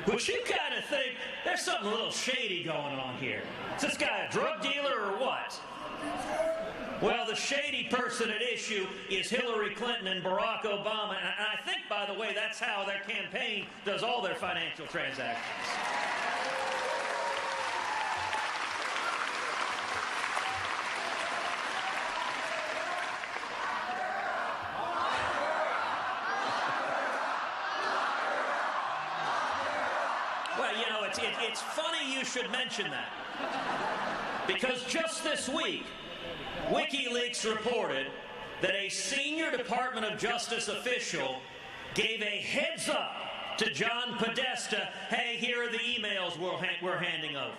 Which you kind of think there's something a little shady going on here. Is this guy a drug dealer or what? Well, the shady person at issue is Hillary Clinton and Barack Obama. And I think, by the way, that's how their campaign does all their financial transactions. Well, you know, it's funny you should mention that. Because just this week, WikiLeaks reported that a senior Department of Justice official gave a heads up to John Podesta, hey, here are the emails we're handing over.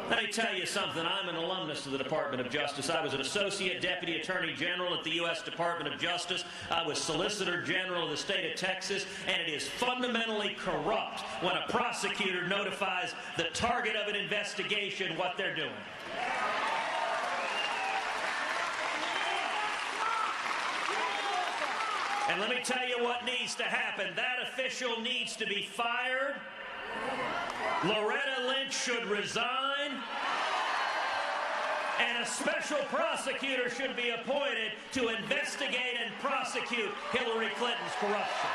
Let me tell you something. I'm an alumnus of the Department of Justice. I was an Associate Deputy Attorney General at the U.S. Department of Justice. I was Solicitor General of the state of Texas, and it is fundamentally corrupt when a prosecutor notifies the target of an investigation what they're doing. And let me tell you what needs to happen. That official needs to be fired. Loretta Lynch should resign. And a special prosecutor should be appointed to investigate and prosecute Hillary Clinton's corruption.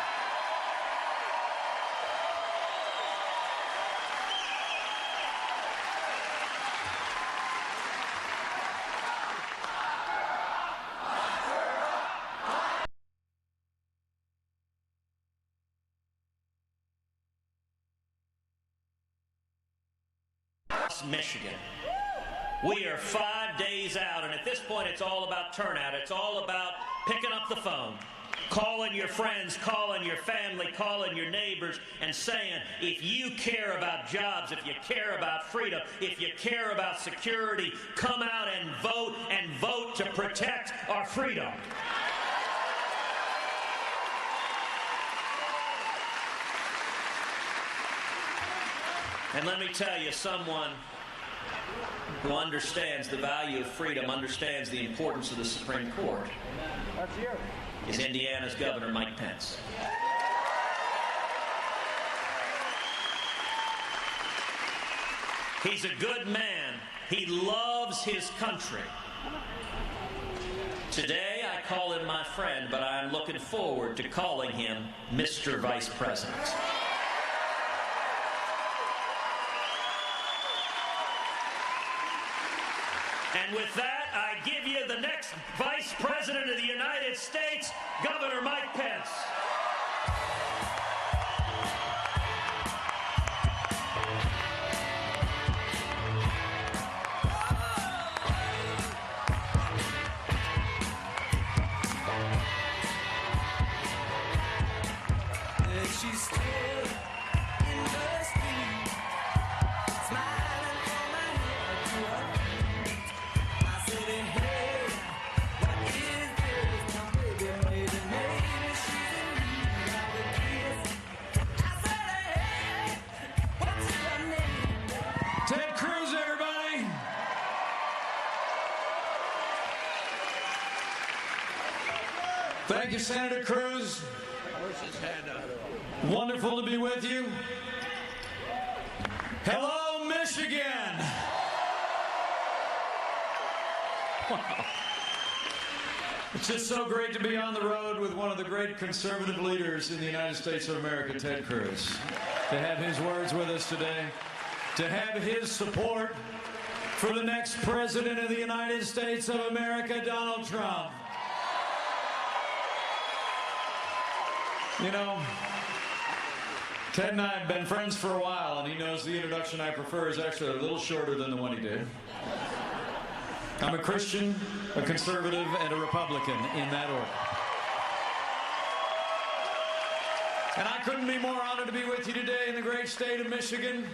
Michigan. We are 5 days out, and at this point it's all about turnout. It's all about picking up the phone, calling your friends, calling your family, calling your neighbors, and saying, if you care about jobs, if you care about freedom, if you care about security, come out and vote to protect our freedom. And let me tell you, someone who understands the value of freedom, understands the importance of the Supreme Court, is Indiana's Governor Mike Pence. He's a good man. He loves his country. Today, I call him my friend, but I'm looking forward to calling him Mr. Vice President. And with that, I give you the next Vice President of the United States, Governor Mike Pence. She stood in the street, smiling from my head to her feet. I said, hey, what is this? Now, baby, maybe she's in need of a kiss. I said, hey, what's your name? Ted Cruz, everybody. Thank you, Senator Cruz. Wonderful to be with you. Hello, Michigan. Wow. It's just so great to be on the road with one of the great conservative leaders in the United States of America, Ted Cruz. To have his words with us today, to have his support for the next President of the United States of America, Donald Trump. You know, Ted and I have been friends for a while, and he knows the introduction I prefer is actually a little shorter than the one he did. I'm a Christian, a conservative, and a Republican in that order. And I couldn't be more honored to be with you today in the great state of Michigan,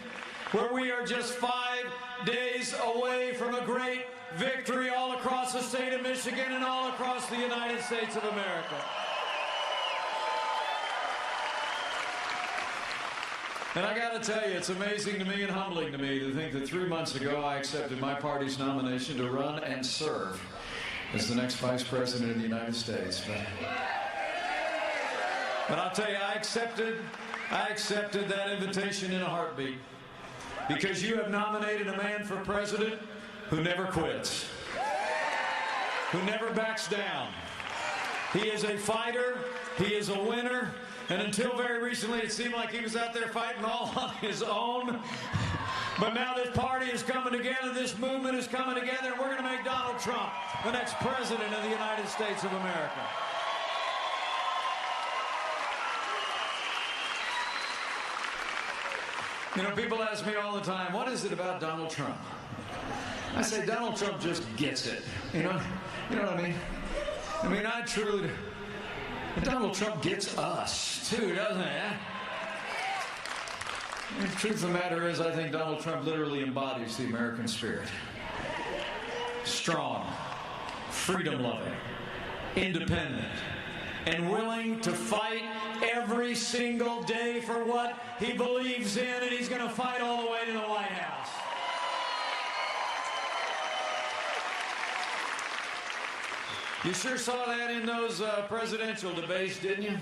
where we are just 5 days away from a great victory all across the state of Michigan and all across the United States of America. And I got to tell you, it's amazing to me and humbling to me to think that 3 months ago I accepted my party's nomination to run and serve as the next Vice President of the United States. But I'll tell you, I accepted that invitation in a heartbeat. Because you have nominated a man for president who never quits, who never backs down. He is a fighter, he is a winner, and until very recently it seemed like he was out there fighting all on his own. But now this party is coming together, this movement is coming together, and we're going to make Donald Trump the next president of the United States of America. You know, people ask me all the time, what is it about Donald Trump? I say, Donald Trump just gets it. You know what I mean? I mean, I truly... Donald Trump gets us, too, doesn't he? The truth of the matter is, I think Donald Trump literally embodies the American spirit. Strong, freedom-loving, independent, and willing to fight every single day for what he believes in, and he's going to fight all the way to the White House. You sure saw that in those presidential debates, didn't you?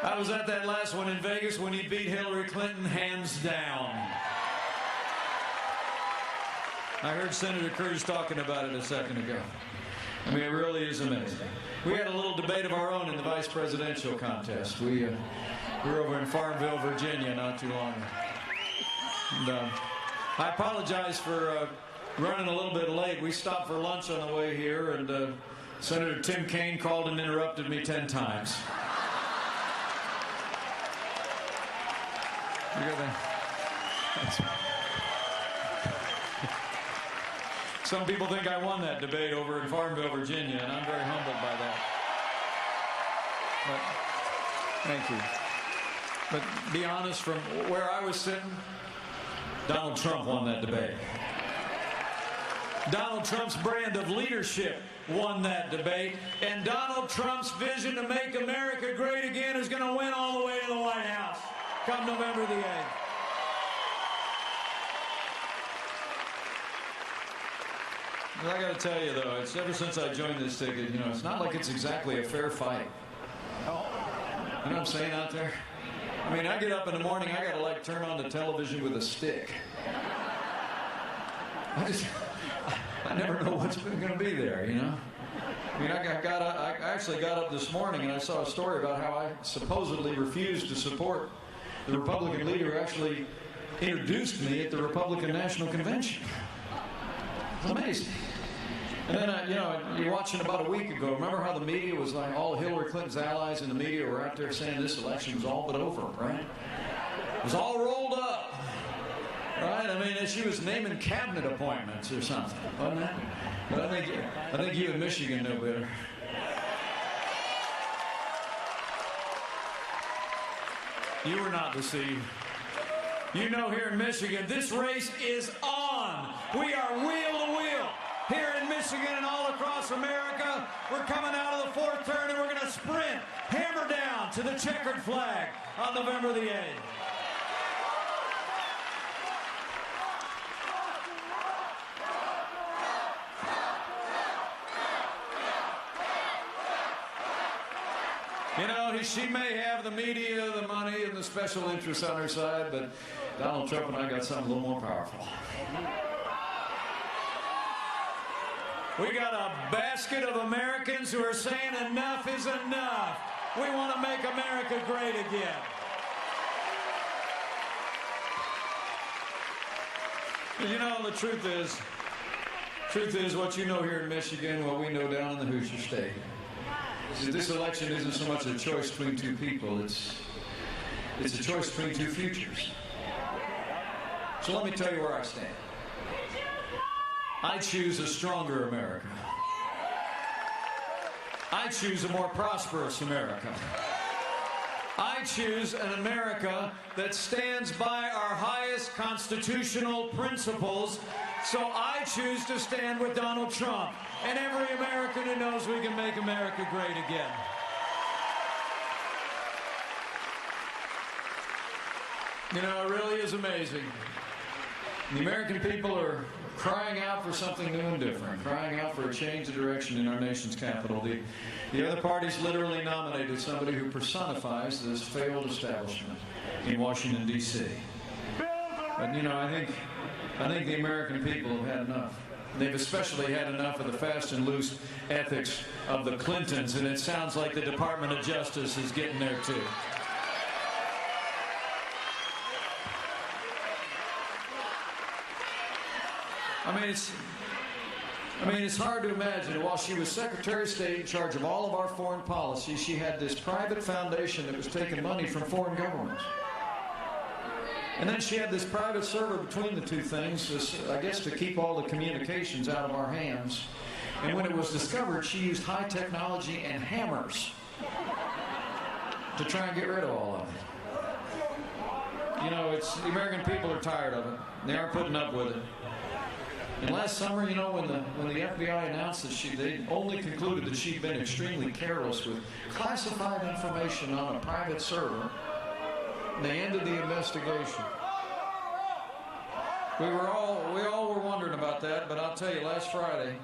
I was at that last one in Vegas when he beat Hillary Clinton hands down. I heard Senator Cruz talking about it a second ago. I mean, it really is amazing. We had a little debate of our own in the vice presidential contest. We were over in Farmville, Virginia not too long ago. And, I apologize for running a little bit late. We stopped for lunch on the way here, and Senator Tim Kaine called and interrupted me 10 times. You got that? Some people think I won that debate over in Farmville, Virginia, and I'm very humbled by that. But thank you. But be honest, from where I was sitting, Donald Trump won that debate. Donald Trump's brand of leadership won that debate, and Donald Trump's vision to make America great again is going to win all the way to the White House come November the 8th. I got to tell you, though, it's ever since I joined this ticket, you know, it's not like it's exactly a fair fight. You know what I'm saying out there? I mean, I get up in the morning, I got to, like, turn on the television with a stick. I never know what's going to be there, you know? I mean, I actually got up this morning and I saw a story about how I supposedly refused to support the Republican leader who actually introduced me at the Republican National Convention. It's amazing. And then, you know, you're watching about a week ago. Remember how the media was like, all Hillary Clinton's allies in the media were out there saying this election was all but over, right? It was all rolled up, right? I mean, she was naming cabinet appointments or something, wasn't it? But I think you in Michigan know better. You were not deceived. You know, here in Michigan, this race is on. We are wheel to wheel. Here in Michigan and all across America, we're coming out of the fourth turn and we're going to sprint, hammer down to the checkered flag on November the 8th. You know, she may have the media, the money, and the special interests on her side, but Donald Trump and I got something a little more powerful. We got a basket of Americans who are saying enough is enough. We want to make America great again. You know, the truth is what you know here in Michigan, what we know down in the Hoosier State. This election isn't so much a choice between two people, it's a choice between two futures. So let me tell you where I stand. I choose a stronger America. I choose a more prosperous America. I choose an America that stands by our highest constitutional principles. So I choose to stand with Donald Trump and every American who knows we can make America great again. You know, it really is amazing. The American people are crying out for something new and different, crying out for a change of direction in our nation's capital. The other parties literally nominated somebody who personifies this failed establishment in Washington, D.C. But, you know, I think the American people have had enough. They've especially had enough of the fast and loose ethics of the Clintons, and it sounds like the Department of Justice is getting there too. I mean, it's hard to imagine. While she was Secretary of State in charge of all of our foreign policy, she had this private foundation that was taking money from foreign governments. And then she had this private server between the two things, I guess to keep all the communications out of our hands. And when it was discovered, she used high technology and hammers to try and get rid of all of it. You know, the American people are tired of it. They aren't putting up with it. And last summer, you know, when the FBI announced that they only concluded that she'd been extremely careless with classified information on a private server, they ended the investigation. We all were wondering about that, but I'll tell you, last Friday,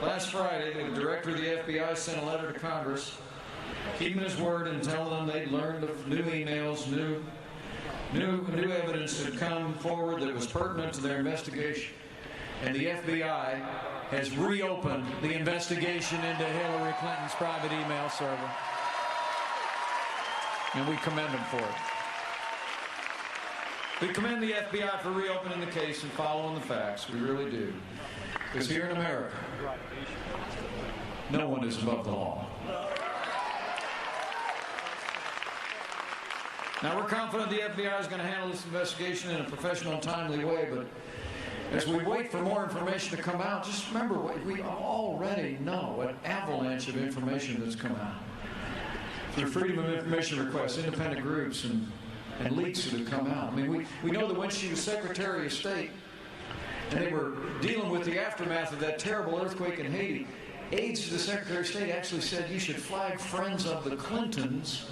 the director of the FBI sent a letter to Congress, keeping his word and telling them they'd learned of new emails, new evidence had come forward that was pertinent to their investigation. And the FBI has reopened the investigation into Hillary Clinton's private email server. And we commend them for it. We commend the FBI for reopening the case and following the facts. We really do. Because here in America, no one is above the law. Now, we're confident the FBI is going to handle this investigation in a professional and timely way, but as we wait for more information to come out, just remember, we already know an avalanche of information that's come out. Through Freedom of Information requests, independent groups, and leaks that have come out. I mean, we know that when she was Secretary of State, and they were dealing with the aftermath of that terrible earthquake in Haiti, aides to the Secretary of State actually said you should flag friends of the Clintons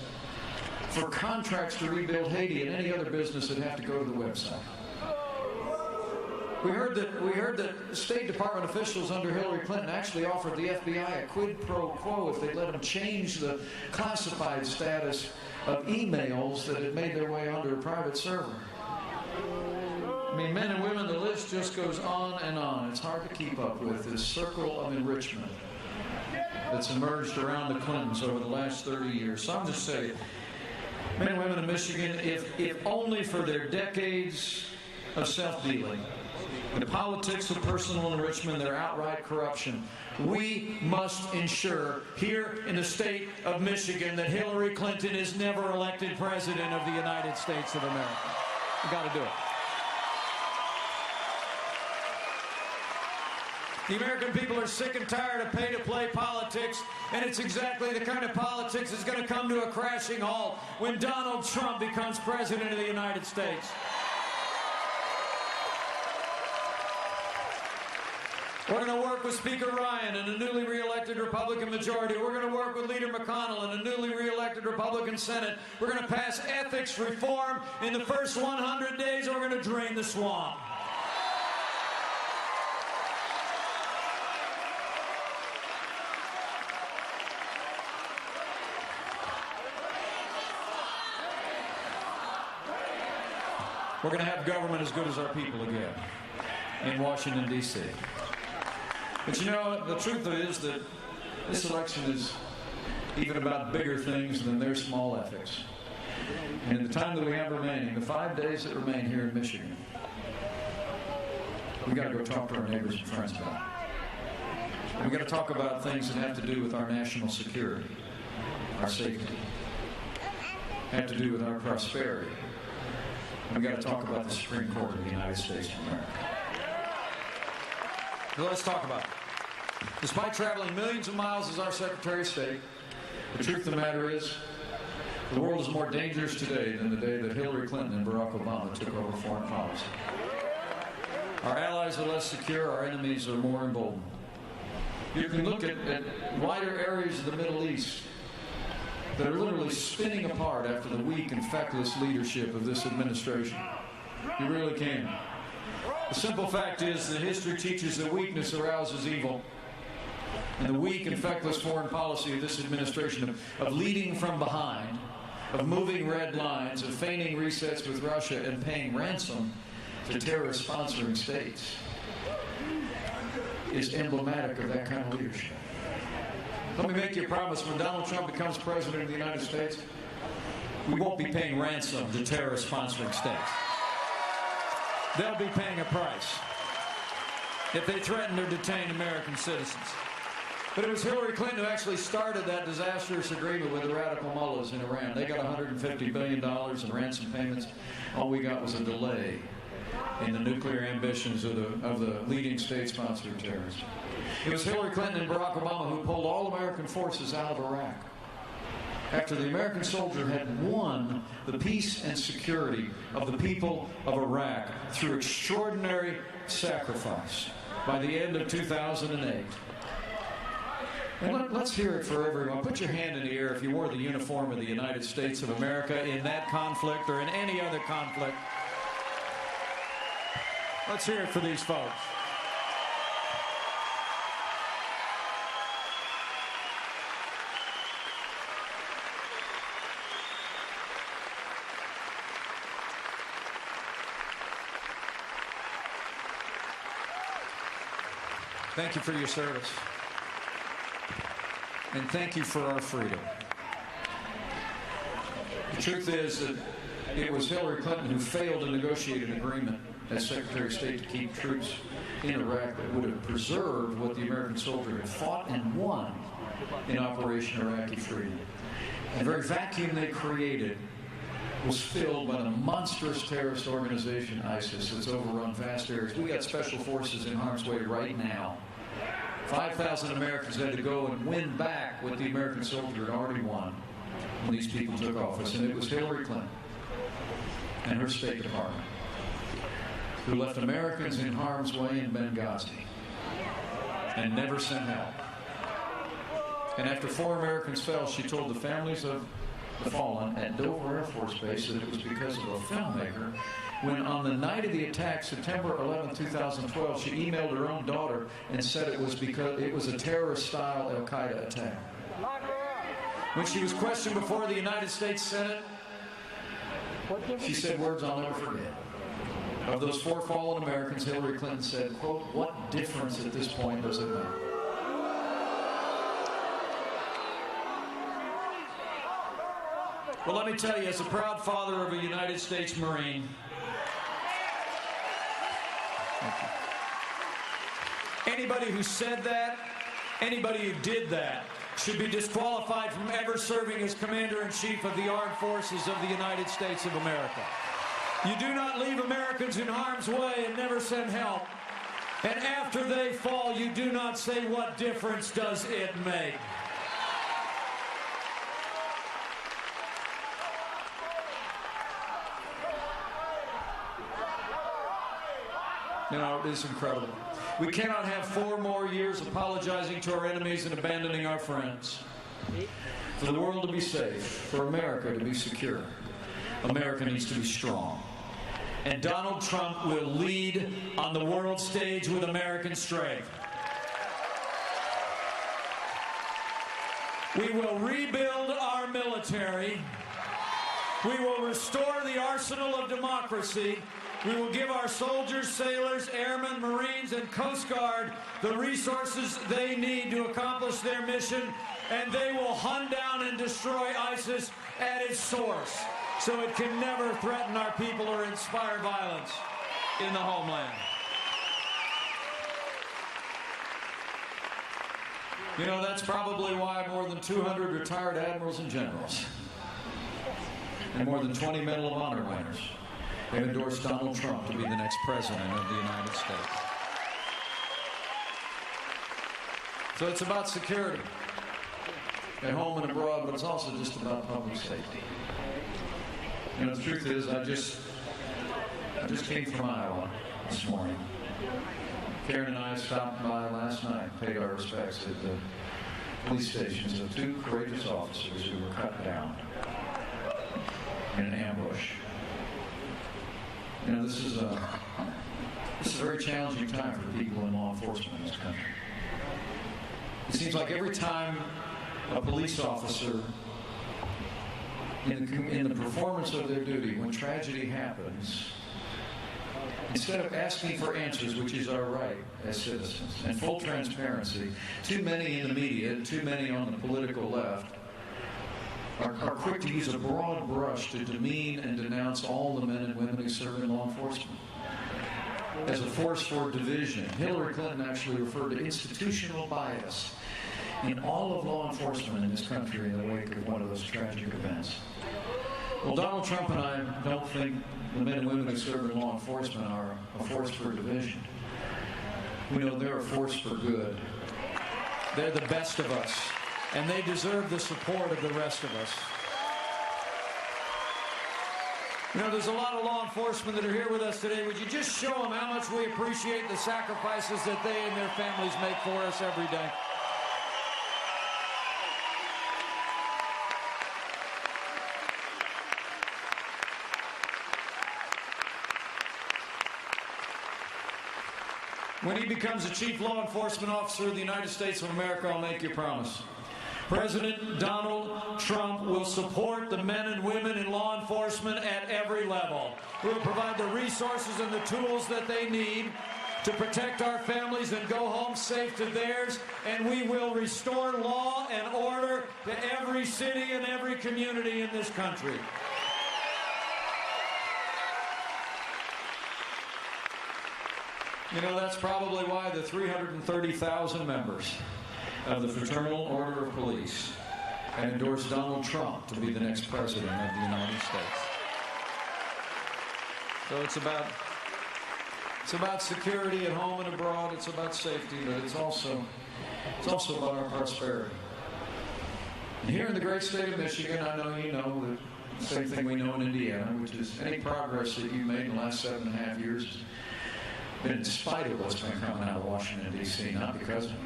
for contracts to rebuild Haiti and any other business that have to go to the website. We heard that State Department officials under Hillary Clinton actually offered the FBI a quid pro quo if they'd let them change the classified status of emails that had made their way onto a private server. I mean, men and women, the list just goes on and on. It's hard to keep up with this circle of enrichment that's emerged around the Clintons over the last 30 years. So I'm just saying, men and women in Michigan, if only for their decades of self-dealing, the politics of personal enrichment, their outright corruption, we must ensure here in the state of Michigan that Hillary Clinton is never elected president of the United States of America. We've got to do it. The American people are sick and tired of pay-to-play politics, and it's exactly the kind of politics that's going to come to a crashing halt when Donald Trump becomes president of the United States. We're going to work with Speaker Ryan and a newly re-elected Republican majority. We're going to work with Leader McConnell and a newly re-elected Republican Senate. We're going to pass ethics reform in the first 100 days, and we're going to drain the swamp. We're going to have government as good as our people again in Washington, D.C. But you know, the truth is that this election is even about bigger things than their small ethics. And in the time that we have remaining, the 5 days that remain here in Michigan, we've got to go talk to our neighbors and friends about it. We've got to talk about things that have to do with our national security, our safety, have to do with our prosperity. We've got to talk about the Supreme Court of the United States of America. So let's talk about it. Despite traveling millions of miles as our Secretary of State, the truth of the matter is, the world is more dangerous today than the day that Hillary Clinton and Barack Obama took over foreign policy. Our allies are less secure, our enemies are more emboldened. You can look at wider areas of the Middle East that are literally spinning apart after the weak and feckless leadership of this administration. You really can. The simple fact is that history teaches that weakness arouses evil. And the weak and feckless foreign policy of this administration of leading from behind, of moving red lines, of feigning resets with Russia and paying ransom to terrorist sponsoring states is emblematic of that kind of leadership. Let me make you a promise. When Donald Trump becomes president of the United States, we won't be paying ransom to terrorist sponsoring states. They'll be paying a price if they threaten or detain American citizens. But it was Hillary Clinton who actually started that disastrous agreement with the radical mullahs in Iran. They got $150 billion in ransom payments. All we got was a delay in the nuclear ambitions of the leading state-sponsor of terrorism. It was Hillary Clinton and Barack Obama who pulled all American forces out of Iraq after the American soldier had won the peace and security of the people of Iraq through extraordinary sacrifice by the end of 2008. And let's hear it for everyone. Put your hand in the air if you wore the uniform of the United States of America in that conflict or in any other conflict. Let's hear it for these folks. Thank you for your service. And thank you for our freedom. The truth is that it was Hillary Clinton who failed to negotiate an agreement as Secretary of State to keep troops in Iraq that would have preserved what the American soldier had fought and won in Operation Iraqi Freedom. The very vacuum they created was filled by the monstrous terrorist organization ISIS that's overrun vast areas. We got special forces in harm's way right now. 5,000 Americans had to go and win back what the American soldier had already won when these people took office. And it was Hillary Clinton and her State Department who left Americans in harm's way in Benghazi and never sent help. And after 4 Americans fell, she told the families of the fallen at Dover Air Force Base that it was because of a filmmaker when on the night of the attack, September 11, 2012, she emailed her own daughter and said it was because it was a terrorist-style Al-Qaeda attack. When she was questioned before the United States Senate, she said words I'll never forget. Of those 4 fallen Americans, Hillary Clinton said, quote, "What difference at this point does it make?" Well, let me tell you, as a proud father of a United States Marine, anybody who said that, anybody who did that, should be disqualified from ever serving as Commander-in-Chief of the Armed Forces of the United States of America. You do not leave Americans in harm's way and never send help. And after they fall, you do not say, "What difference does it make?" You know, it is incredible. We cannot have 4 more years apologizing to our enemies and abandoning our friends. For the world to be safe, for America to be secure, America needs to be strong. And Donald Trump will lead on the world stage with American strength. We will rebuild our military. We will restore the arsenal of democracy. We will give our soldiers, sailors, airmen, Marines, and Coast Guard the resources they need to accomplish their mission, and they will hunt down and destroy ISIS at its source, so it can never threaten our people or inspire violence in the homeland. You know, that's probably why more than 200 retired admirals and generals and more than 20 Medal of Honor winners have endorsed Donald Trump to be the next president of the United States. So it's about security at home and abroad, but it's also just about public safety. You know, the truth is, I just came from Iowa this morning. Karen and I stopped by last night, paid our respects at the police stations of 2 courageous officers who were cut down in an ambush You know, this is a very challenging time for the people in law enforcement in this country. It seems like every time a police officer, in the performance of their duty, when tragedy happens, instead of asking for answers, which is our right as citizens, and full transparency, too many in the media, too many on the political left, are quick to use a broad brush to demean and denounce all the men and women who serve in law enforcement as a force for division. Hillary Clinton actually referred to institutional bias in all of law enforcement in this country in the wake of one of those tragic events. Well, Donald Trump and I don't think the men and women who serve in law enforcement are a force for division. We know they're a force for good. They're the best of us, and they deserve the support of the rest of us. You know, there's a lot of law enforcement that are here with us today. Would you just show them how much we appreciate the sacrifices that they and their families make for us every day? When he becomes the chief law enforcement officer of the United States of America, I'll make you a promise. President Donald Trump will support the men and women in law enforcement at every level. We will provide the resources and the tools that they need to protect our families and go home safe to theirs, and we will restore law and order to every city and every community in this country. You know, that's probably why the 330,000 members of the Fraternal Order of Police have endorsed Donald Trump to be the next president of the United States. So it's about security at home and abroad. It's about safety, but it's also about our prosperity. And here in the great state of Michigan, I know you know the same thing we know in Indiana, which is any progress that you've made in the last 7.5 years has been in spite of what's been coming out of Washington, D.C., not because of it.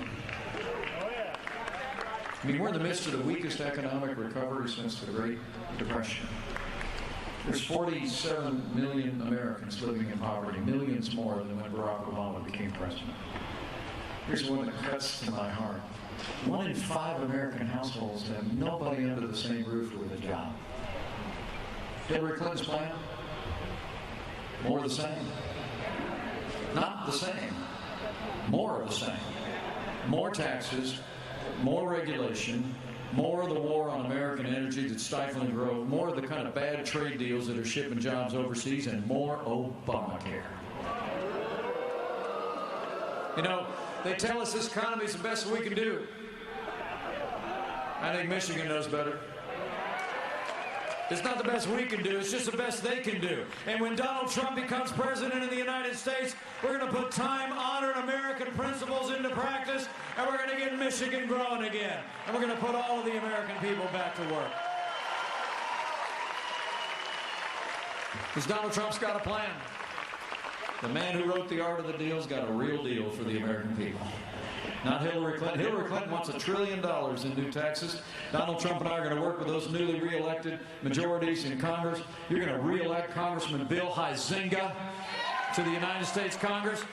I mean, we're in the midst of the weakest economic recovery since the Great Depression. There's 47 million Americans living in poverty, millions more than when Barack Obama became president. Here's one that cuts to my heart. 1 in 5 American households have nobody under the same roof with a job. Hillary Clinton's plan? More of the same. Not the same. More of the same. More taxes, more regulation, more of the war on American energy that's stifling growth, more of the kind of bad trade deals that are shipping jobs overseas, and more Obamacare. You know, they tell us this economy is the best we can do. I think Michigan knows better. It's not the best we can do, it's just the best they can do. And when Donald Trump becomes president of the United States, we're going to put time-honored American principles into practice, and we're going to get Michigan growing again. And we're going to put all of the American people back to work. Because Donald Trump's got a plan. The man who wrote The Art of the Deal's got a real deal for the American people. Not Hillary Clinton. Hillary Clinton wants $1 trillion in new taxes. Donald Trump and I are going to work with those newly re-elected majorities in Congress. You're going to re-elect Congressman Bill Huizenga to the United States Congress.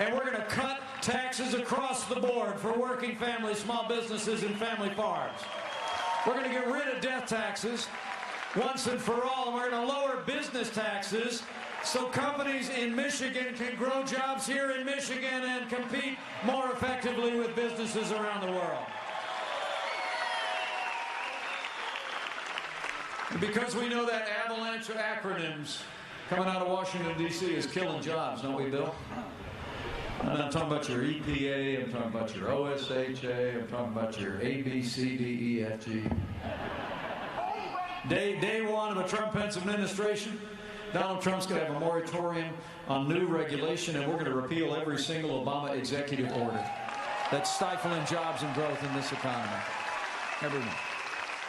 And we're going to cut taxes across the board for working families, small businesses, and family farms. We're going to get rid of death taxes once and for all. And we're going to lower business taxes so companies in Michigan can grow jobs here in Michigan and compete more effectively with businesses around the world. And because we know that avalanche of acronyms coming out of Washington, D.C. is killing jobs, don't we, Bill? I'm not talking about your EPA, I'm talking about your OSHA, I'm talking about your A, B, C, D, E, F, G. Day one of a Trump-Pence administration, Donald Trump's going to have a moratorium on new regulation, and we're going to repeal every single Obama executive order that's stifling jobs and growth in this economy. Everyone.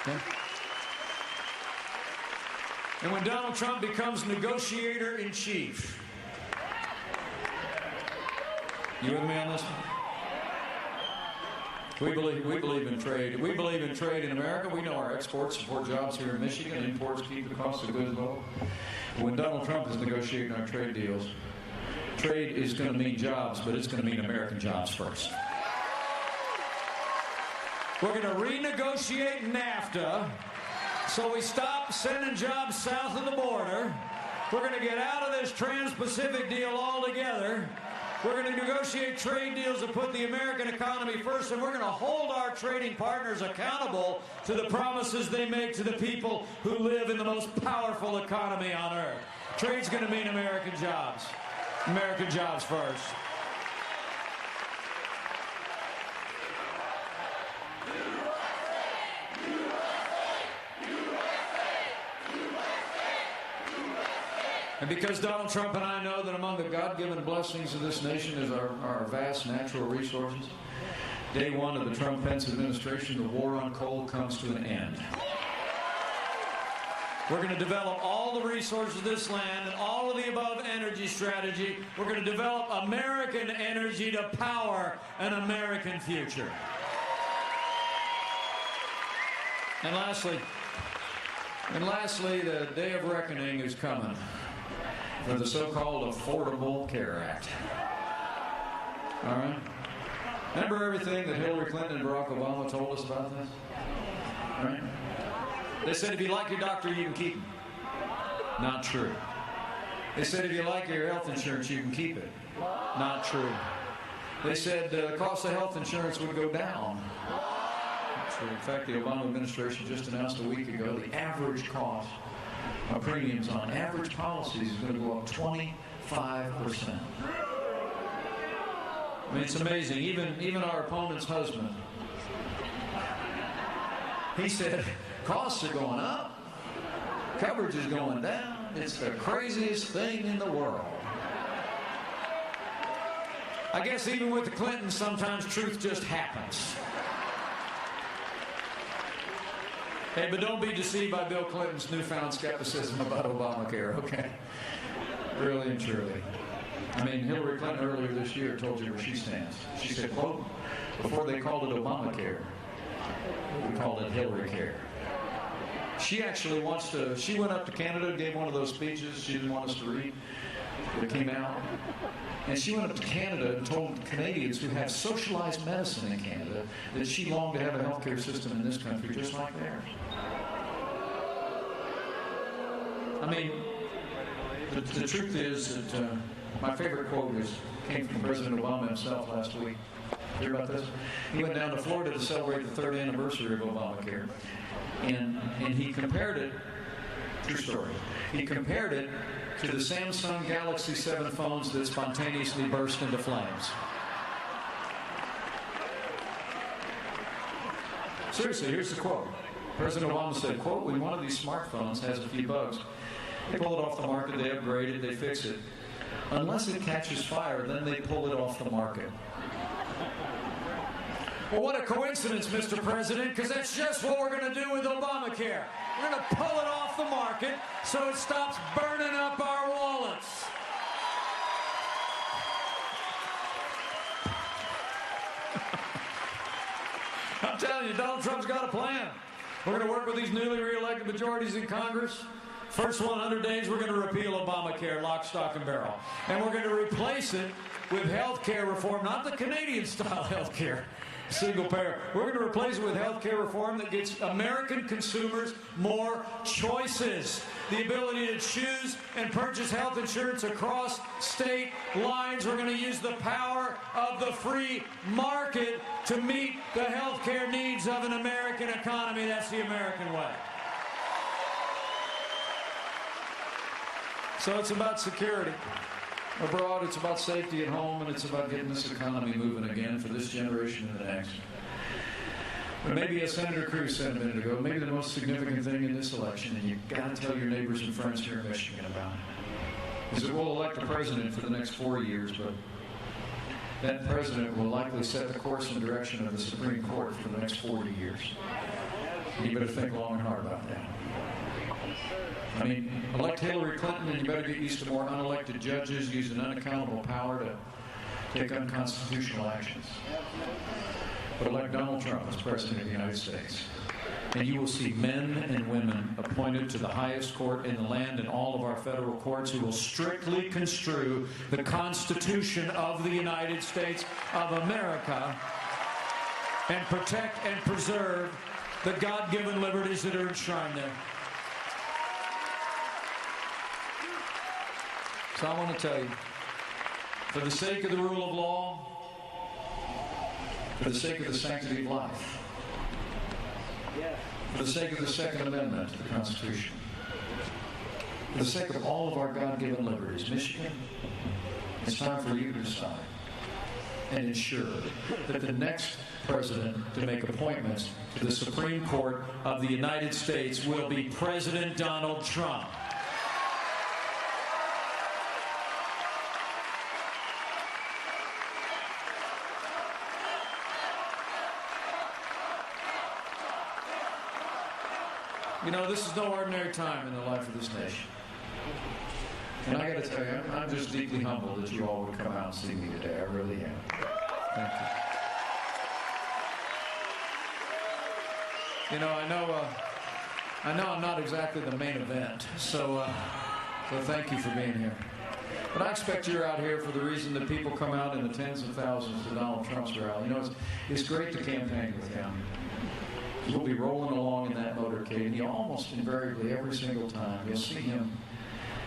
Okay? And when Donald Trump becomes negotiator-in-chief, you with me on this one? We believe in trade. We believe in trade in America. We know our exports support jobs here in Michigan. Imports keep the cost of goods low. When Donald Trump is negotiating our trade deals, trade is going to mean jobs, but it's going to mean American jobs first. We're going to renegotiate NAFTA so we stop sending jobs south of the border. We're going to get out of this Trans-Pacific deal altogether. We're going to negotiate trade deals that put the American economy first, and we're going to hold our trading partners accountable to the promises they make to the people who live in the most powerful economy on earth. Trade's going to mean American jobs. American jobs first. And because Donald Trump and I know that among the God-given blessings of this nation is our vast natural resources, day one of the Trump-Pence administration, the war on coal comes to an end. We're going to develop all the resources of this land and all of the above energy strategy. We're going to develop American energy to power an American future. And lastly, the day of reckoning is coming for the so-called Affordable Care Act. All right? Remember everything that Hillary Clinton and Barack Obama told us about this? All right? They said if you like your doctor, you can keep him. Not true. They said if you like your health insurance, you can keep it. Not true. They said the cost of health insurance would go down. Not true. In fact, the Obama administration just announced a week ago the average cost of premiums on average policies is going to go up 25%. I mean, it's amazing. Even our opponent's husband, he said, costs are going up, coverage is going down. It's the craziest thing in the world. I guess even with the Clintons, sometimes truth just happens. Hey, but don't be deceived by Bill Clinton's newfound skepticism about Obamacare, okay? Really and truly. I mean, Hillary Clinton earlier this year told you where she stands. She said, quote, before they called it Obamacare, we called it Hillary Care. She actually wants to, she went up to Canada and gave one of those speeches she didn't want us to read that came out. And she went up to Canada and told Canadians who have socialized medicine in Canada that she longed to have a healthcare system in this country just like theirs. I mean, the truth is that my favorite quote came from President Obama himself last week. Hear about this? He went down to Florida to celebrate the 3rd anniversary of Obamacare. And he compared it, true story, he compared it to the Samsung Galaxy 7 phones that spontaneously burst into flames. Seriously, here's the quote. President Obama said, quote, when one of these smartphones has a few bugs, they pull it off the market, they upgrade it, they fix it. Unless it catches fire, then they pull it off the market. Well, what a coincidence, Mr. President, because that's just what we're going to do with Obamacare. We're going to pull it off the market so it stops burning up our wallets. I'm telling you, Donald Trump's got a plan. We're going to work with these newly re-elected majorities in Congress. First 100 days, we're going to repeal Obamacare, lock, stock, and barrel. And we're going to replace it with health care reform, not the Canadian-style health care. Single payer. We're going to replace it with health care reform that gets American consumers more choices. The ability to choose and purchase health insurance across state lines. We're going to use the power of the free market to meet the health care needs of an American economy. That's the American way. So it's about security. Abroad, it's about safety at home, and it's about getting this economy moving again for this generation and the next. But maybe, as Senator Cruz said a minute ago, maybe the most significant thing in this election, and you've got to tell your neighbors and friends here in Michigan about it, is that we'll elect a president for the next 4 years, but that president will likely set the course and direction of the Supreme Court for the next 40 years. You better think long and hard about that. I mean, elect Hillary Clinton and you better get used to more unelected judges using unaccountable power to take unconstitutional actions. But elect Donald Trump as President of the United States. And you will see men and women appointed to the highest court in the land and all of our federal courts who will strictly construe the Constitution of the United States of America and protect and preserve the God-given liberties that are enshrined there. So I want to tell you, for the sake of the rule of law, for the sake of the sanctity of life, for the sake of the Second Amendment to the Constitution, for the sake of all of our God-given liberties, Michigan, it's time for you to decide and ensure that the next president to make appointments to the Supreme Court of the United States will be President Donald Trump. You know, this is no ordinary time in the life of this nation. And I got to tell you, I'm just deeply humbled that you all would come out and see me today. I really am. Thank you. You know, I know I'm not exactly the main event, so thank you for being here. But I expect you're out here for the reason that people come out in the tens of thousands to Donald Trump's rally. You know, it's great to campaign with him. We'll be rolling along in that motorcade, and you almost invariably, every single time, you'll see him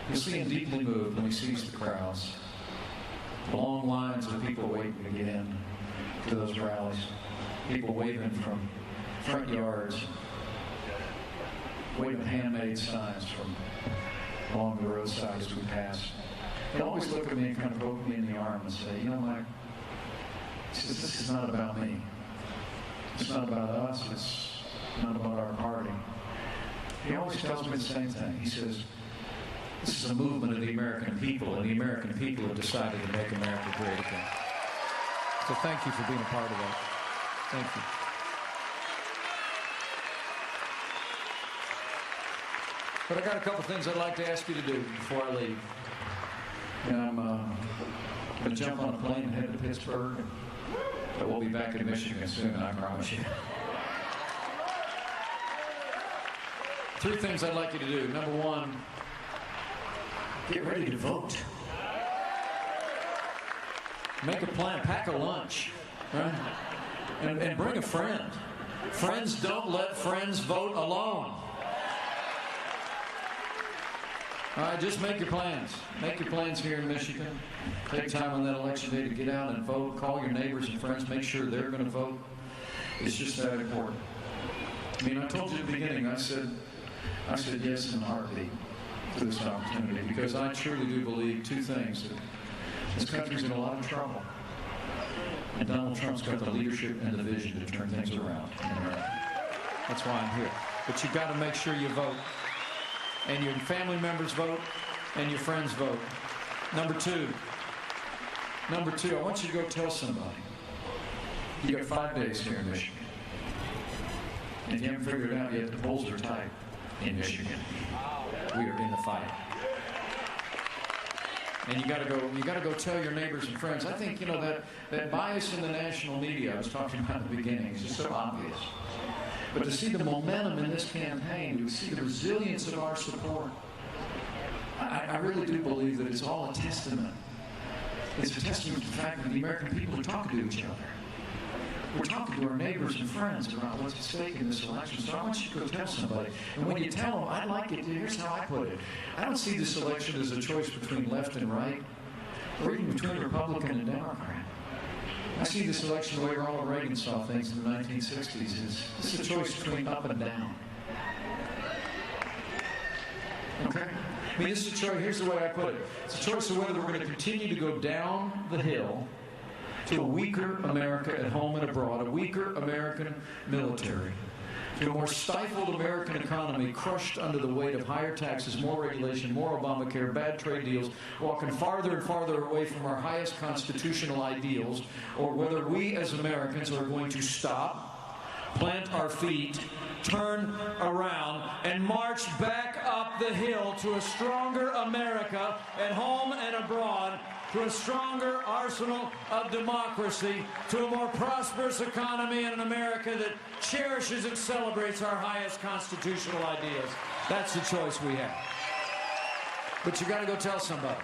deeply moved when he sees the crowds. Long lines of people waiting to get in to those rallies. People waving from front yards, waving handmade signs from along the roadside as we pass. They always look at me and kind of poke me in the arm and say, you know, Mike, this is not about me. It's not about us. It's not about our party. He always tells me the same thing. He says, this is a movement of the American people, and the American people have decided to make America great again. So thank you for being a part of that. Thank you. But I got a couple things I'd like to ask you to do before I leave. And I'm going to jump on a plane and head to Pittsburgh. But we'll be back in Michigan soon, I promise you. 3 things I'd like you to do. Number 1, get ready to vote. Make a plan, pack a lunch, right? And bring a friend. Friends don't let friends vote alone. All right, just make your plans. Make your plans here in Michigan. Take time on that election day to get out and vote. Call your neighbors and friends. Make sure they're going to vote. It's just that important. I mean, I told you at the beginning, I said yes in a heartbeat to this opportunity because I truly do believe 2 things. That this country's in a lot of trouble. And Donald Trump's got the leadership and the vision to turn things around in America. That's why I'm here. But you've got to make sure you vote. And your family members vote, and your friends vote. Number 2, I want you to go tell somebody. You got 5 days here in Michigan. And you haven't figured it out yet, the polls are tight in Michigan. We are in the fight. And you gotta go tell your neighbors and friends. I think, you know, that bias in the national media I was talking about at the beginning is just so obvious. But to see the momentum in this campaign, to see the resilience of our support, I really do believe that it's all a testament. It's a testament to the fact that the American people are talking to each other. We're talking to our neighbors and friends about what's at stake in this election. So I want you to go tell somebody. And when you tell them, I'd like it to, here's how I put it. I don't see this election as a choice between left and right, or even between Republican and Democrat. I see this election the way Ronald Reagan saw things in the 1960s. This is a choice between up and down. Okay? I mean, this is a choice, here's the way I put it. It's a choice of whether we're going to continue to go down the hill to a weaker America at home and abroad, a weaker American military, to a more stifled American economy crushed under the weight of higher taxes, more regulation, more Obamacare, bad trade deals, walking farther and farther away from our highest constitutional ideals, or whether we as Americans are going to stop, plant our feet, turn around and march back up the hill to a stronger America at home and abroad, to a stronger arsenal of democracy, to a more prosperous economy, and an America that cherishes and celebrates our highest constitutional ideas. That's the choice we have. But you got to go tell somebody.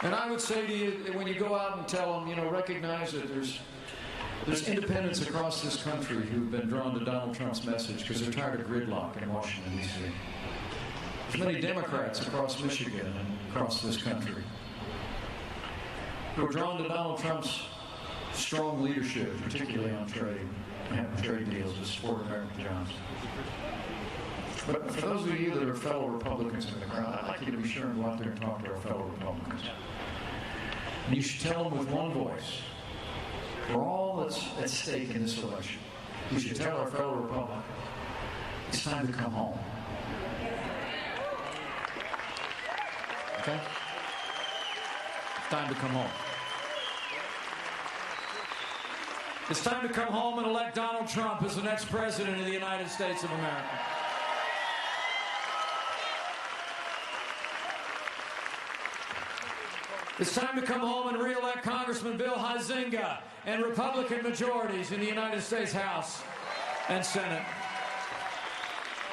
And I would say to you, when you go out and tell them, recognize that there's independents across this country who've been drawn to Donald Trump's message because they're tired of gridlock in Washington, D.C. There's many Democrats across Michigan and across this country who are drawn to Donald Trump's strong leadership, particularly on trade deals to support American jobs. But for those of you that are fellow Republicans in the crowd, I'd like you to be sure and go out there and talk to our fellow Republicans. And you should tell them with one voice, for all that's at stake in this election, you should tell our fellow Republicans, it's time to come home. Okay? It's time to come home. It's time to come home and elect Donald Trump as the next president of the United States of America. It's time to come home and re-elect Congressman Bill Huizenga and Republican majorities in the United States House and Senate.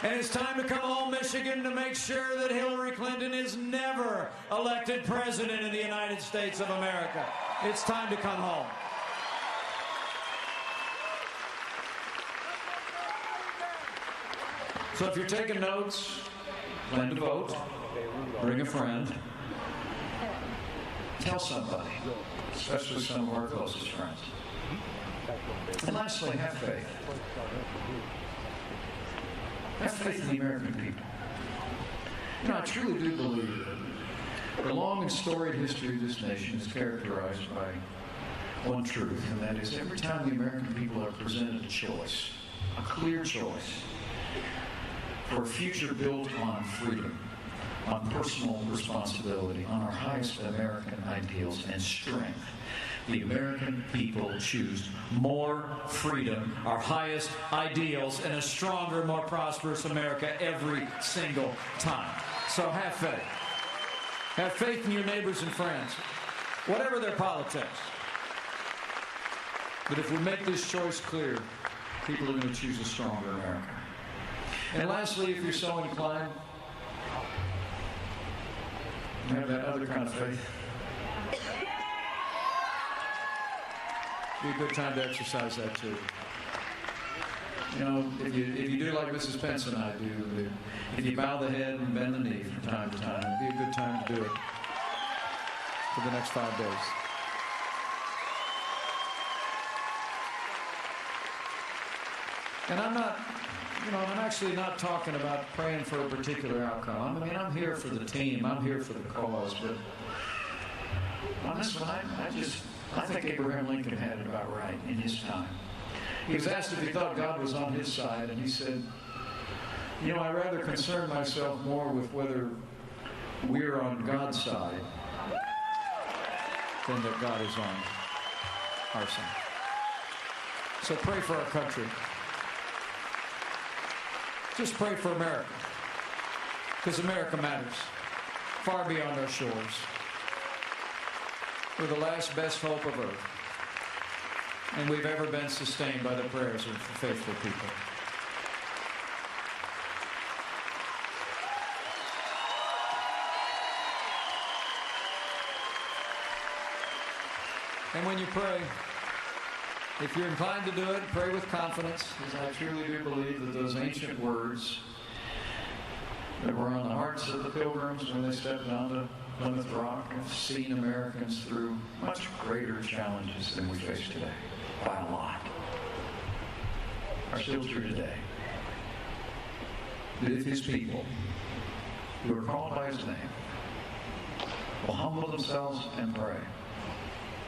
And it's time to come home, Michigan, to make sure that Hillary Clinton is never elected president of the United States of America. It's time to come home. So if you're taking notes, plan to vote, bring a friend, tell somebody, especially some of our closest friends. And lastly, have faith. Have faith in the American people. I truly do believe that the long and storied history of this nation is characterized by one truth, and that is every time the American people are presented a choice, a clear choice, for a future built on freedom, on personal responsibility, on our highest American ideals and strength, the American people choose more freedom, our highest ideals, and a stronger, more prosperous America every single time. So have faith. Have faith in your neighbors and friends, whatever their politics. But if we make this choice clear, people are going to choose a stronger America. And lastly, if you're so inclined, you have that other kind of faith, be a good time to exercise that too. If you do like Mrs. Pence and I do, if you bow the head and bend the knee from time to time, it'd be a good time to do it for the next 5 days. And I'm actually not talking about praying for a particular outcome. I'm here for the team. I'm here for the cause. But on this one, I think Abraham Lincoln had it about right in his time. He was asked if he thought God was on his side, and he said, I rather concern myself more with whether we're on God's side than that God is on our side. So pray for our country. Just pray for America, because America matters far beyond our shores. We're the last best hope of earth, and we've ever been sustained by the prayers of faithful people. And when you pray, if you're inclined to do it, pray with confidence, because I truly do believe that those ancient words that were on the hearts of the pilgrims when they stepped onto Plymouth Rock have seen Americans through much greater challenges than we face today, by a lot, are still true today. That if his people, who are called by his name, will humble themselves and pray,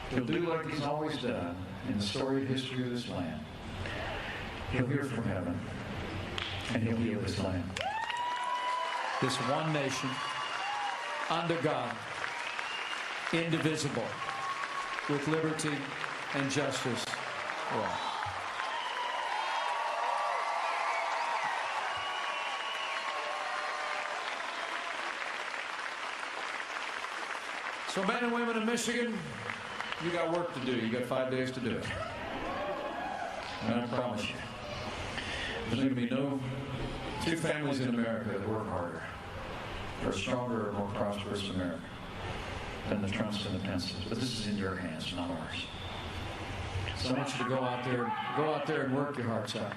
he'll do like he's always done in the storied history of this land. He'll hear from heaven, and he'll heal this land. This one nation, under God, indivisible, with liberty and justice for all. So men and women of Michigan, you got work to do. You got 5 days to do it. And I promise you, there's going to be no two families in America that work harder for a stronger or more prosperous America than the Trumps and the Pences. But this is in your hands, not ours. So I want you to go out there and work your hearts out.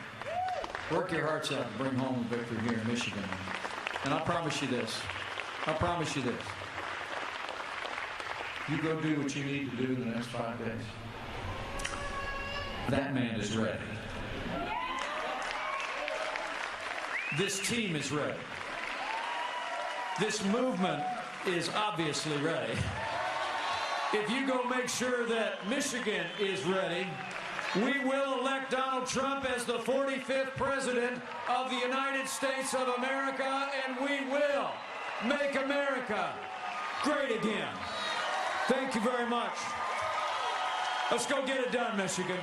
Work your hearts out and bring home a victory here in Michigan. And I promise you this. I promise you this. You go do what you need to do in the next 5 days. That man is ready. This team is ready. This movement is obviously ready. If you go make sure that Michigan is ready, we will elect Donald Trump as the 45th president of the United States of America, and we will make America great again. Thank you very much. Let's go get it done, Michigan.